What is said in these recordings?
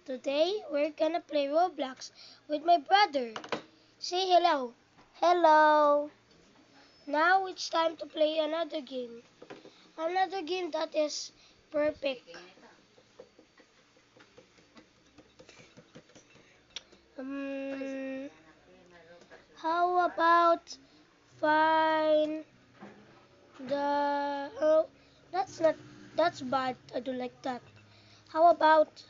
Today we're gonna play Roblox with my brother. Say hello. Hello. Now it's time to play another game. Another game that is perfect. Um, how about find the... Oh, that's not... That's bad. I don't like that. How about...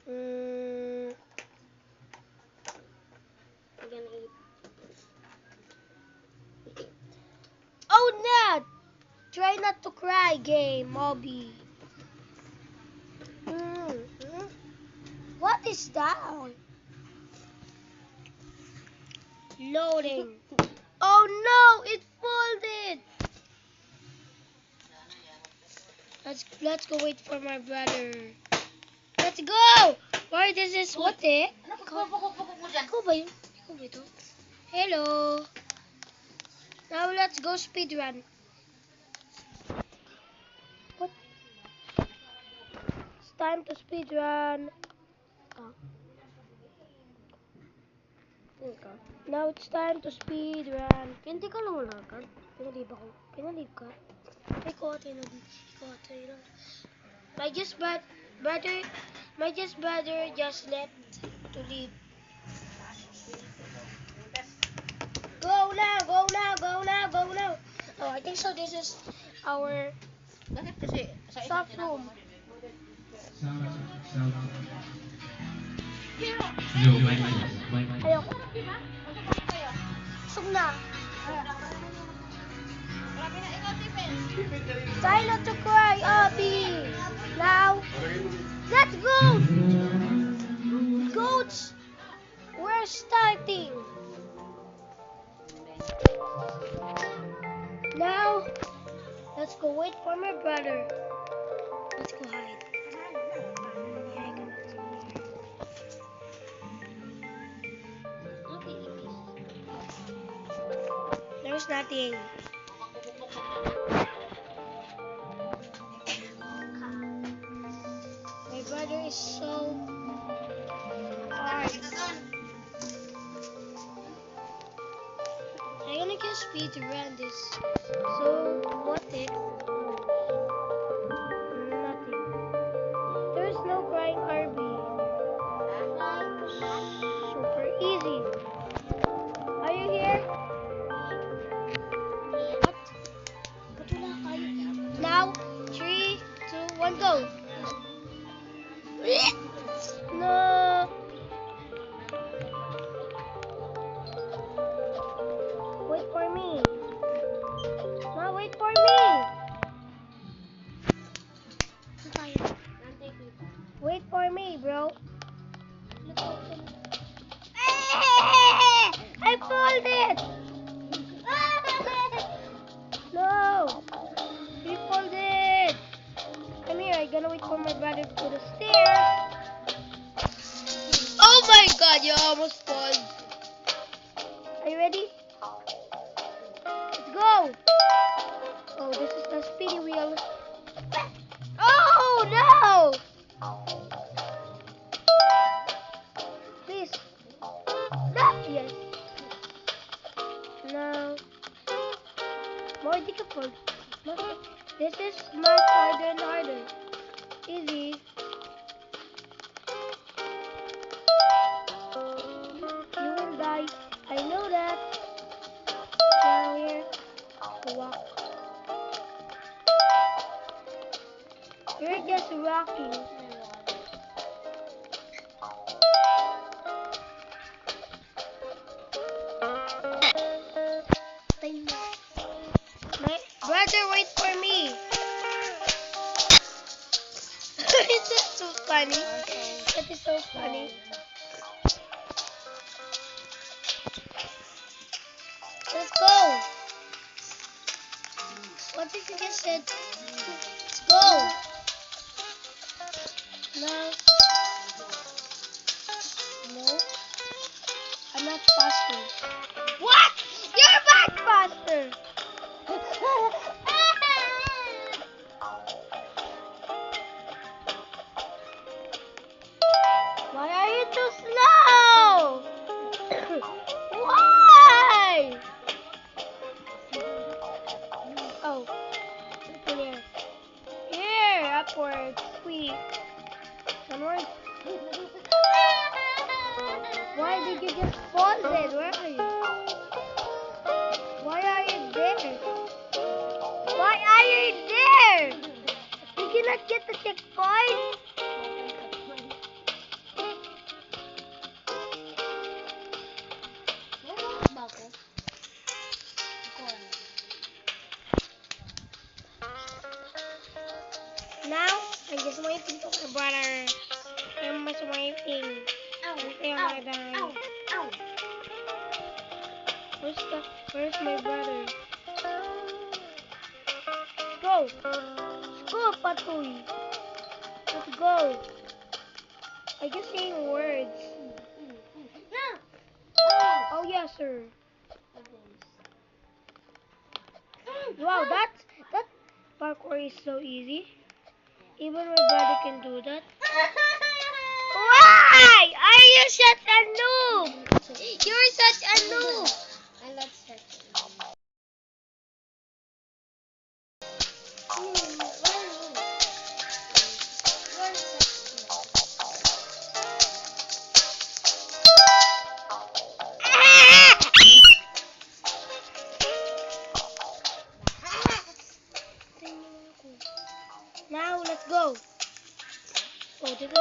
Um, oh, Nat! Try not to cry game, Mobby. What is that? Loading. Oh no, it folded. Let's go wait for my brother. Let's go. Why this is what eh? Ikaw ba yun? Ikaw ba ito? Hello. Now let's go speedrun. What? It's time to speedrun. Now it's time to speedrun. Hindi ka lumulagad. Pinalib ako. Pinalib ka. Ikaw tinalib. Ikaw tinalib. My just brother just left to leave. Go now, go now, go now, go now. Oh, I think so. This is our soft room. Ayoko. Busog na. Try not to cry, Abby. Now, let's go. Goats, we're starting. Now, let's go wait for my brother. Let's go hide. There's nothing. My brother is so hard. I'm gonna get speed to run this. So, what if? Nothing. There's no crying RB. Super easy. Are you here? What? Ba't wala kayo? Now, 3, 2, 1, go! No! Wait for me. No, wait for me! Wait for me, bro. I pulled it! No! He pulled it! Come here, I'm gonna wait for my brother to the stairs. Oh my god, you almost fall. Are you ready? Let's go! Oh, this is the speedy wheel. Oh no! Please. That, yes. No. More difficult. This is much harder and harder. Easy. You will die. I know that. Now here. Walk. You're just walking. My brother, wait for me. Is that so funny? That is so funny. Let's go. What did you just said? Let's go. No. No. I'm not faster. What? You're back faster. Wait. Onward. Why did you just pause it? Where are you? Why are you there? Why are you there? You cannot get the checkpoint. Now, I'm just waiting for my brother. I'm just waiting. Until I die. Where's my brother? Let's go, Patoy. Let's go. I just saying words. Oh yes, sir. Wow, that parkour is so easy. Even my brother can do that. Why are you such a noob? You're such a noob. I'm not such a noob. Now let's go. Oh, this is.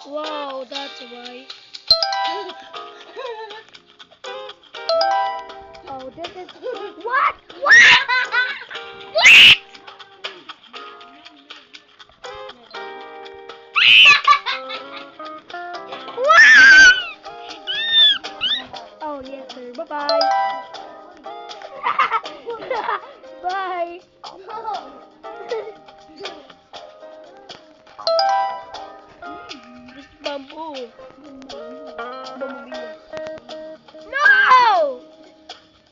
Wow, that's why. Oh, this is. What? What? What? What? Oh, yes, sir. Bye-bye. Bye. This bamboo. No!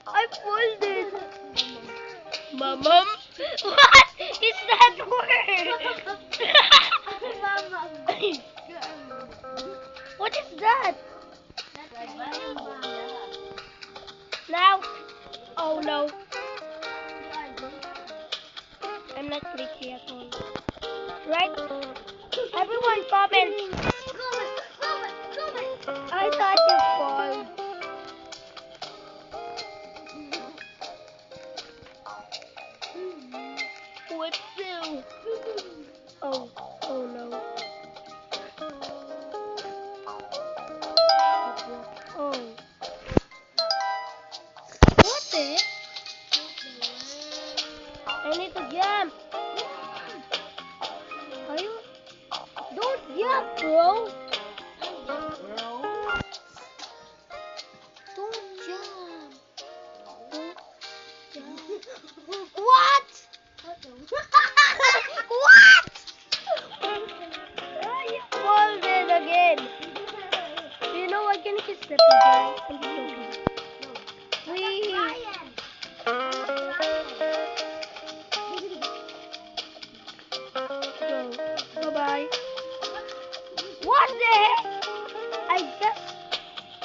I pulled it. Mamam? What is that word? What is that? Now? Oh no. I'm not tricky at all. Right? Everyone comment. I thought you fall. What do? Oh no. Oh. What the? I need to jump. Are you? Don't jump, bro. Don't jump. Don't jump. What? What? You folded again. You know what? Can you just step again? I'm just joking. Please. Go. Bye-bye. What the heck? I just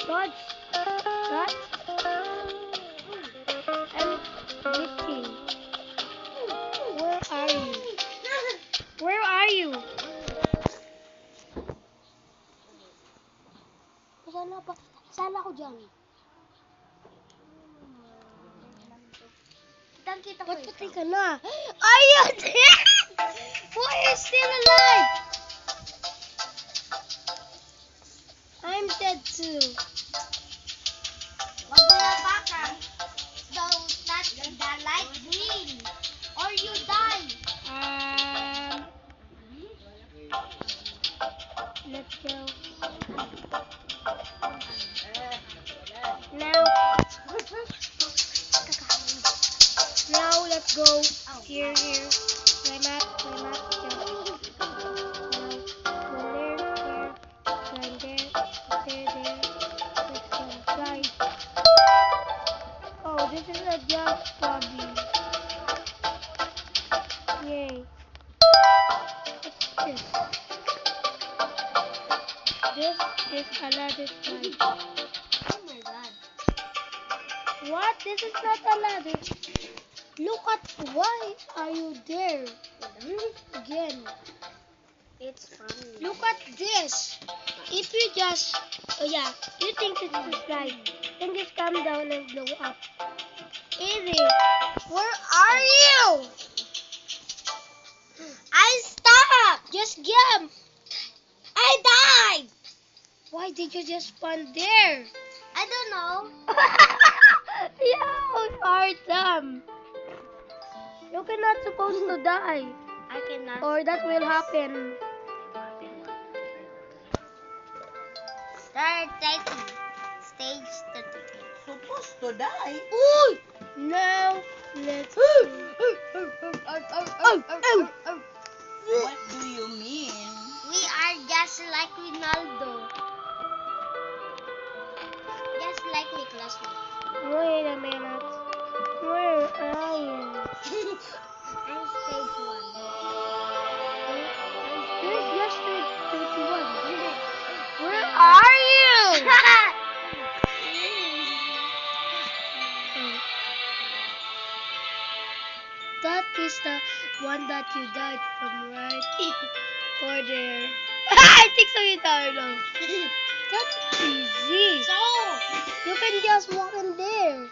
dodged that. I'm glitching. Where are you? Where are you? Saan ako dyan? Ba't patay ka na? Are you dead? Why are you still alive? I'm dead too. Wag mo na baka. Don't touch the light green. Or you die. Let's go. Now let's go. Here. Climb up, jump. Now, go there, climb there. Let's go, slide. Oh, this is a jump lobby. Yay. What's this? This is another slide. Oh my god. What? This is not a ladder. Look at why are you there? Again. It's funny. Look at this. If you just, oh yeah, you think it's a slide, then just come down and blow up. Easy. Where are you? I stopped. Just jump. I died. Why did you just spawn there? I don't know. You are dumb. You cannot supposed to die, I cannot. or that will happen. Start 30. Stage 30. Supposed to die. Ooh! Now let's. What do you mean? We are just like Ronaldo. Just like my classmate. Wait a minute. Where are you? I'm stage 1. There's just 31. Where are you? That is the one that you died from, right? Or there. I think so, you died now. That's easy. So, You can just walk in there.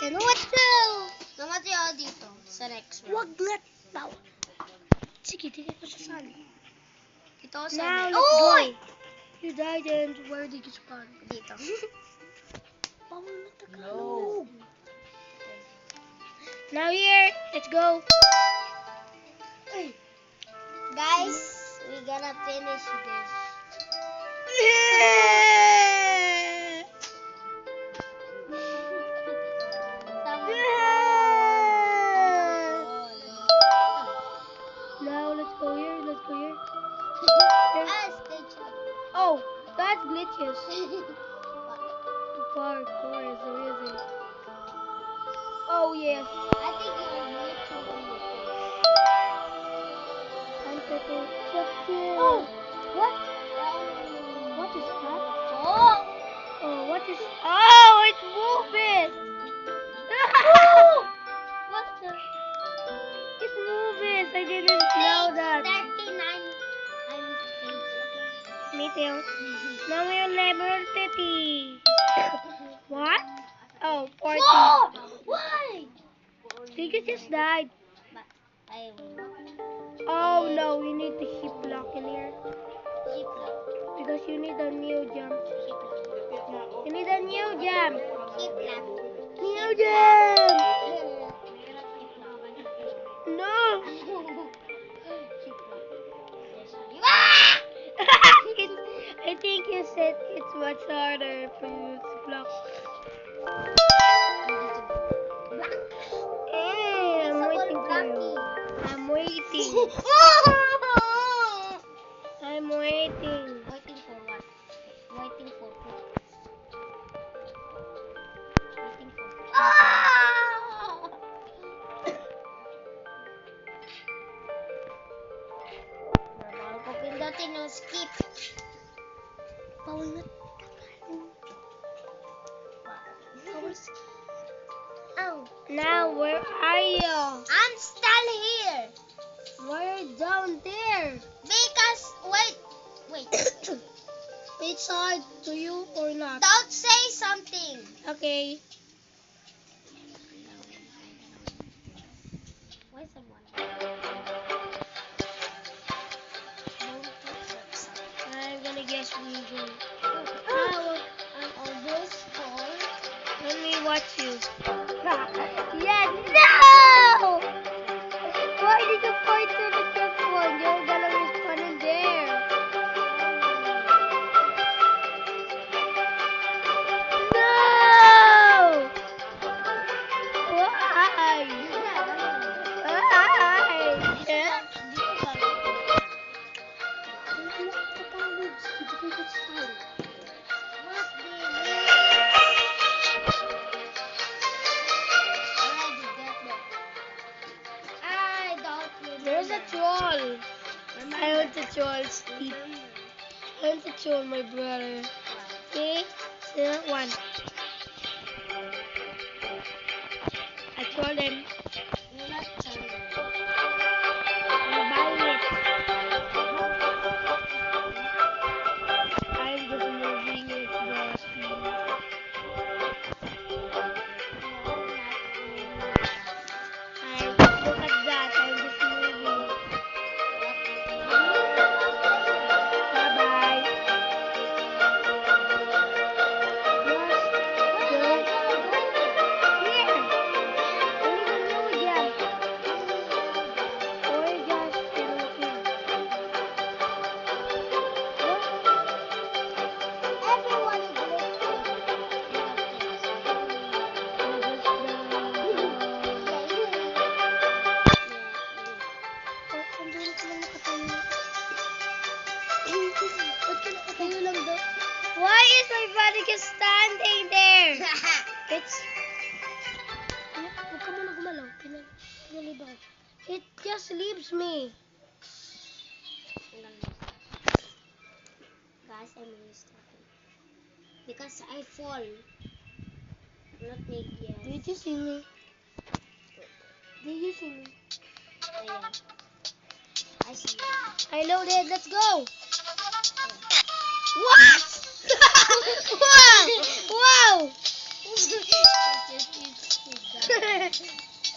And what now? namatay ako dito sa next round. Wag na daw. Sige, tingin ko sa sali. Dito ako sa Now, next. let's go. Oy! You died and where did you spawn? Dito. Bawal na tagalog. No. Now here, let's go. Guys, we gonna finish this. Now let's go here, let's go here. Stage Oh, that's glitches. Parkour is so easy. Oh yes. I think you're YouTube. I'm taking Oh, what? What is that? Oh! Oh, what is? Oh, it's moving. What the? It's moving. I didn't know that. 39. I'm stage. Me too. Now we're on level 30. What? Oh, 40. Why? Did you just died? But I will Oh no, we need the hip lock in here. keep Because you need a new jump. laughing. You need a new jump. Keep laughing. New jump! No! It's- I think you said it's much harder for you to block. Hey, I'm waiting for you. I'm waiting. I'm waiting. Waiting for what? Waiting for who? Waiting for who? Bawal ko pindutin yung skip. Bawal na. Bawal skip. Ow. Now, where are you? I'm still here. We're down there. Because, wait. It's hard to you or not? Don't say something. Okay. Why someone? I'm gonna guess region. I'm on this floor. Let me watch you. Yes, no! Why did you point to the checkpoint? You're gonna respawn in there. No! Why? Why? There's a troll. I want to troll Steve. I want to troll my brother. 3, 2, 1. I trolled him. I'm buying it. Kayo lang daw. Why is my brother just standing there? It's... Huwag ka muna gumalaw. Pinalibang. It just leaves me. Guys, I'm really stopping. Because I fall. Not make yes. Did you see me? Did you see me? Ayan. I see you. I loaded. Let's go. What? Wow! Wow!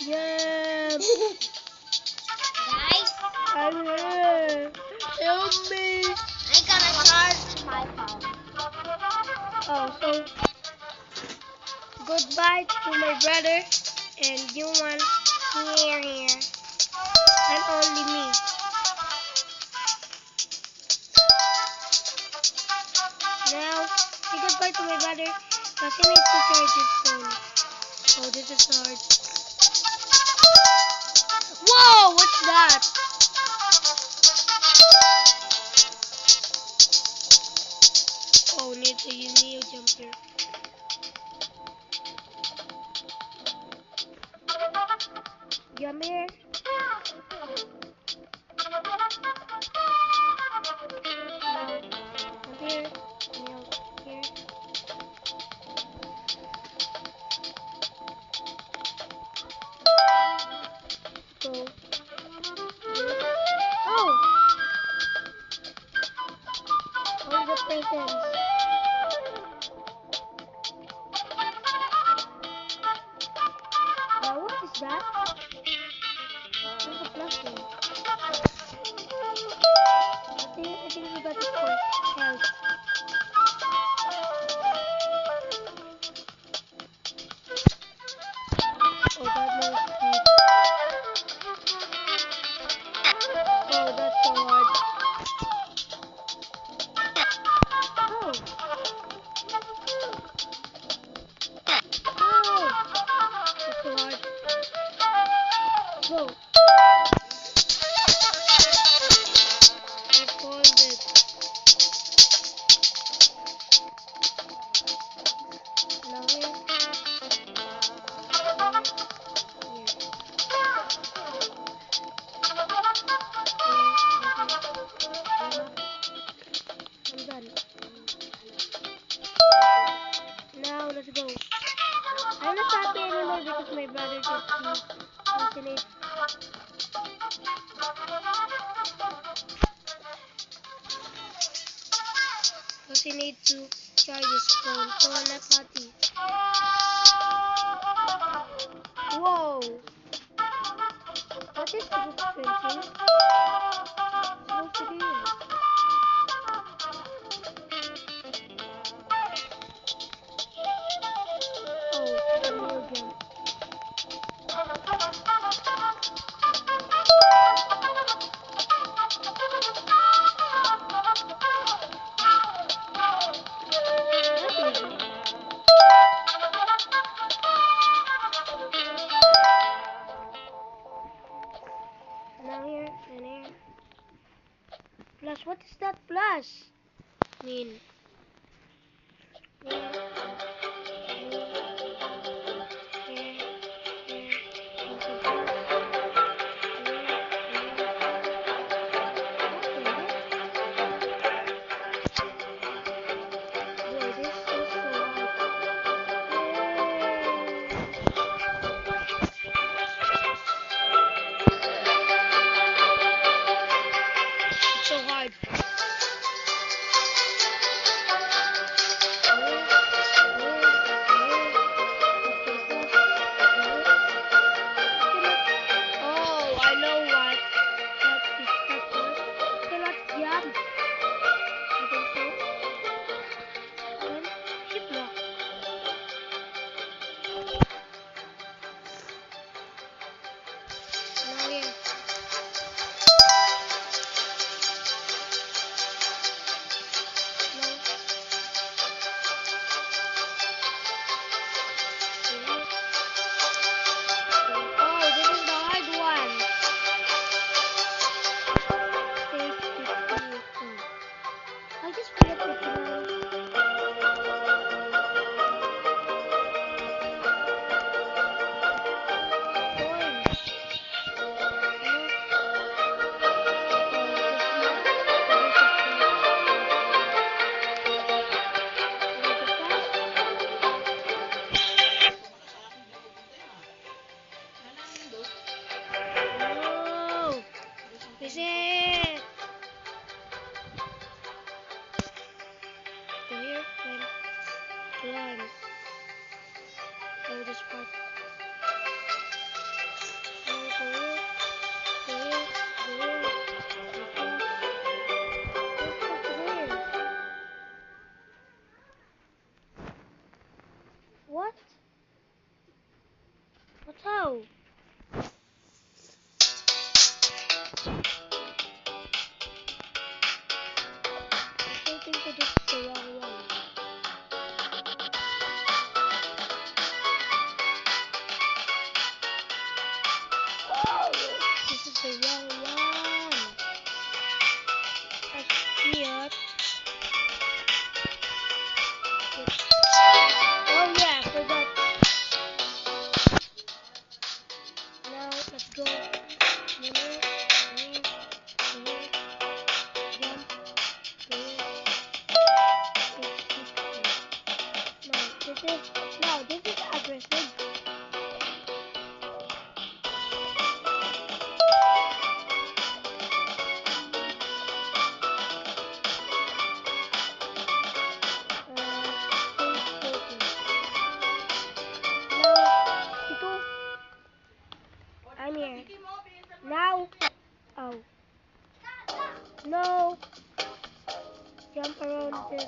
Yeah. Guys, I'm here. Help me. I'm gonna charge my phone. Oh, so goodbye to my brother and you one here. And only me. Now, say goodbye to my brother because he needs to charge his phone. Oh, this is hard. Whoa, what's that? Oh, need to use Neo jumper. Jump here. Jump here. Neo here. Go. Oh! All the presents. Now what is that? There's a plastic. I think we got it for health. Oh, that was sweet. Oh, that's so hard. Oh. Oh. That's so hard. Go. I fold it. Now here. I'm done. Now let's go. I'm not happy anymore because my brother just fascinates. Because he needs to charge his phone, so I'm not happy. Whoa! What is this expensive? Supposed to be here. Oh, a new jump. That's easy. Now here and here. Plus, what is that plus? Mean. Here, here, here, here, also plus. Whoa, this is so hard. It's so hard. Ayan. Oh, this part. Now, go here. Go here. Go here. Go here. What? What how? I think this is the wrong one. This is the wrong one. I see it. Oh yeah, I forgot. Now let's go. Here, here, here, jump, here. No, this is aggressive. I'm here. Now. Oh. No. Jump around this.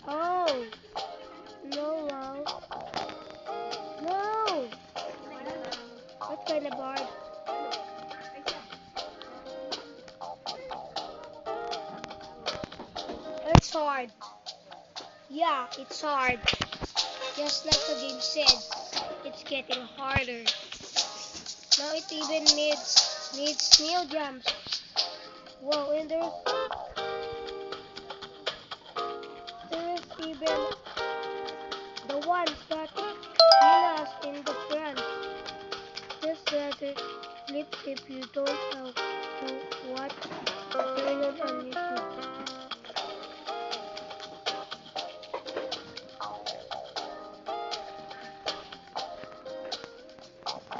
Oh. No, wow. No. What kind of board? It's hard. Yeah, it's hard. Just like the game said, it's getting harder. Now it even needs snail jumps. Whoa, and there's even the ones that kill us in the front. Just rather flip if you don't know what turn it on YouTube.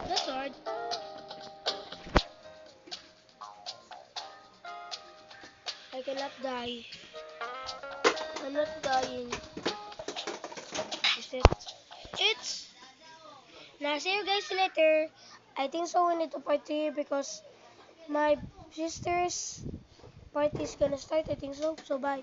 That's hard. I cannot die. I'm not dying. Is it? It's. Now, see you guys later. I think so we need to party because my sister's party is gonna start. I think so. So, bye.